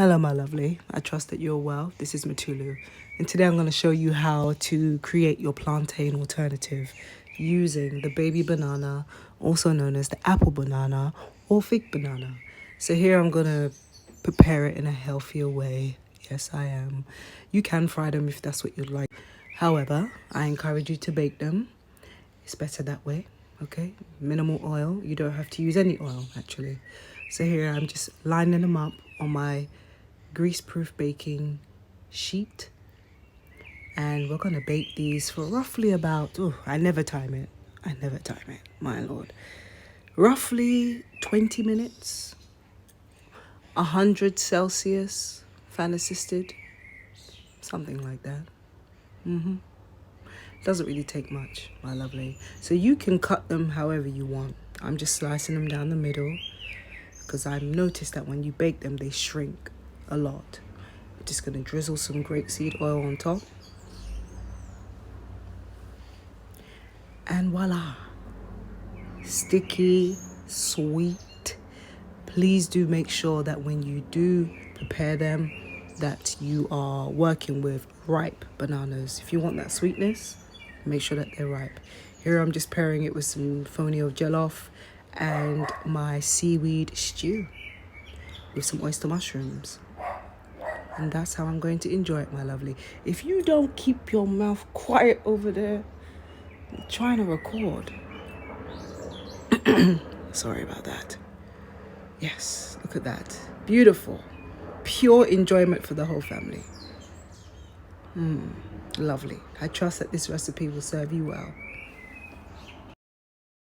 Hello, my lovely. I trust that you're well. This is MUTULU, and today I'm going to show you how to create your plantain alternative using the baby banana, also known as the apple banana or fig banana. So here I'm going to prepare it in a healthier way. Yes, I am. You can fry them if that's what you'd like. However, I encourage you to bake them. It's better that way, okay? Minimal oil. You don't have to use any oil, actually. So here I'm just lining them up on my grease-proof baking sheet. And we're going to bake these for roughly about, I never time it, my lord. Roughly 20 minutes, 100 Celsius, fan-assisted, something like that. Doesn't really take much, my lovely. So you can cut them however you want. I'm just slicing them down the middle because I've noticed that when you bake them, they shrink a lot. I'm just going to drizzle some grapeseed oil on top. And voila. Sticky, sweet. Please do make sure that when you do prepare them, that you are working with ripe bananas. If you want that sweetness, make sure that they're ripe. Here I'm just pairing it with some fonio jollof and my seaweed stew with some oyster mushrooms. And that's how I'm going to enjoy it, my lovely. If you don't keep your mouth quiet over there, I'm trying to record. Sorry about that. Yes, look at that. Beautiful. Pure enjoyment for the whole family. Lovely. I trust that this recipe will serve you well.